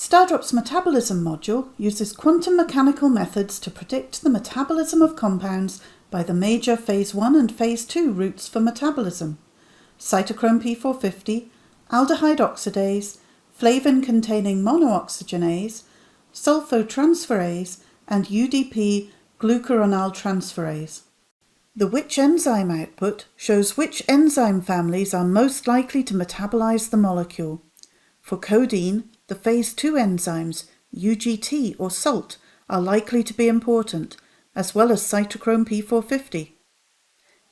StarDrop's metabolism module uses quantum mechanical methods to predict the metabolism of compounds by the major phase 1 and phase 2 routes for metabolism: cytochrome P450, aldehyde oxidase, flavin-containing monooxygenase, sulfotransferase, and UDP-glucoronosyltransferase. The which enzyme output shows which enzyme families are most likely to metabolize the molecule. For codeine, the phase 2 enzymes, UGT or SALT, are likely to be important, as well as cytochrome P450.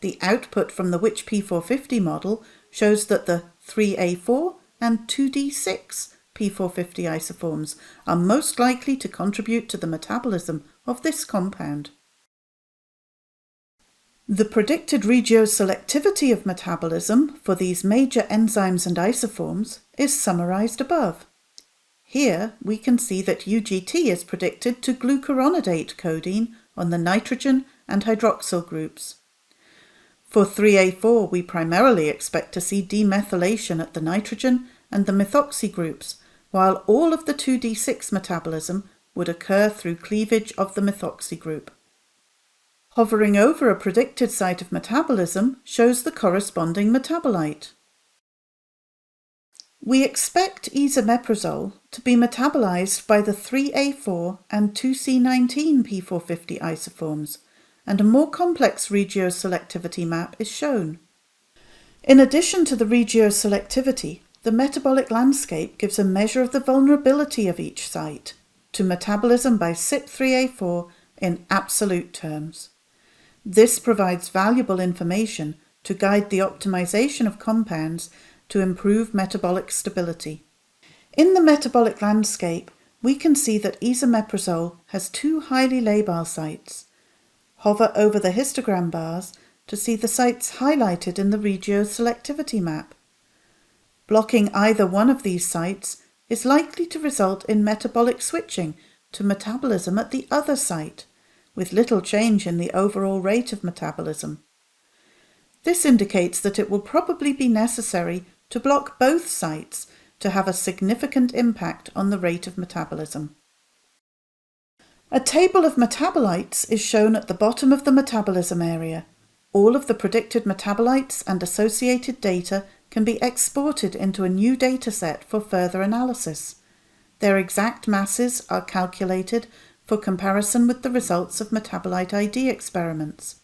The output from the which P450 model shows that the 3A4 and 2D6 P450 isoforms are most likely to contribute to the metabolism of this compound. The predicted regioselectivity of metabolism for these major enzymes and isoforms is summarized above. Here we can see that UGT is predicted to glucuronidate codeine on the nitrogen and hydroxyl groups. For 3A4 we primarily expect to see demethylation at the nitrogen and the methoxy groups, while all of the 2D6 metabolism would occur through cleavage of the methoxy group. Hovering over a predicted site of metabolism shows the corresponding metabolite. We expect esomeprazole to be metabolized by the 3A4 and 2C19 P450 isoforms, and a more complex regioselectivity map is shown. In addition to the regioselectivity, the metabolic landscape gives a measure of the vulnerability of each site to metabolism by CYP3A4 in absolute terms. This provides valuable information to guide the optimization of compounds to improve metabolic stability. In the metabolic landscape, we can see that esomeprazole has two highly labile sites. Hover over the histogram bars to see the sites highlighted in the regioselectivity map. Blocking either one of these sites is likely to result in metabolic switching to metabolism at the other site, with little change in the overall rate of metabolism. This indicates that it will probably be necessary to block both sites to have a significant impact on the rate of metabolism. A table of metabolites is shown at the bottom of the metabolism area. All of the predicted metabolites and associated data can be exported into a new dataset for further analysis. Their exact masses are calculated for comparison with the results of metabolite ID experiments.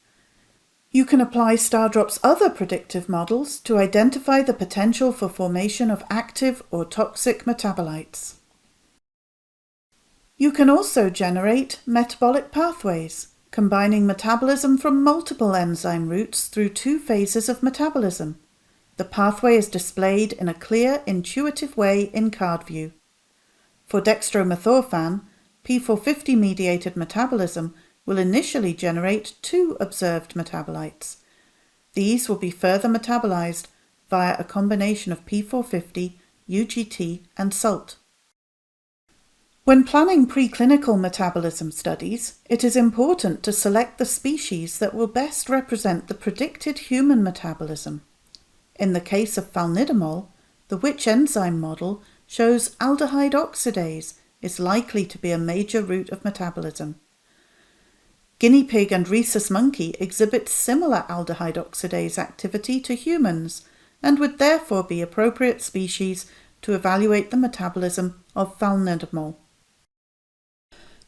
You can apply StarDrop's other predictive models to identify the potential for formation of active or toxic metabolites. You can also generate metabolic pathways, combining metabolism from multiple enzyme routes through two phases of metabolism. The pathway is displayed in a clear, intuitive way in card view. For dextromethorphan, P450-mediated metabolism will initially generate two observed metabolites. These will be further metabolized via a combination of P450, UGT, and SALT. When planning preclinical metabolism studies, it is important to select the species that will best represent the predicted human metabolism. In the case of falnidamol, the which enzyme model shows aldehyde oxidase is likely to be a major route of metabolism. Guinea pig and rhesus monkey exhibit similar aldehyde oxidase activity to humans and would therefore be appropriate species to evaluate the metabolism of falnidamol.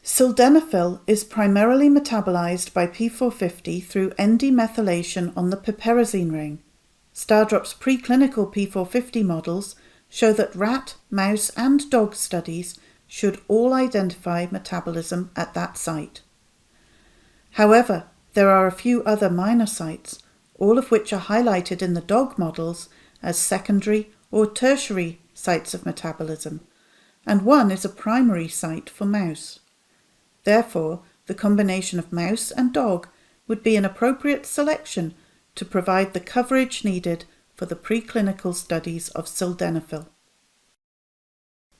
Sildenafil is primarily metabolized by P450 through N-demethylation on the piperazine ring. StarDrop's preclinical P450 models show that rat, mouse, and dog studies should all identify metabolism at that site. However, there are a few other minor sites, all of which are highlighted in the dog models as secondary or tertiary sites of metabolism, and one is a primary site for mouse. Therefore, the combination of mouse and dog would be an appropriate selection to provide the coverage needed for the preclinical studies of sildenafil.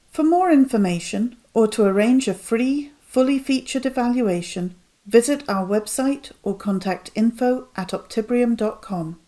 For more information or to arrange a free, fully featured evaluation, visit our website or contact info@optibrium.com.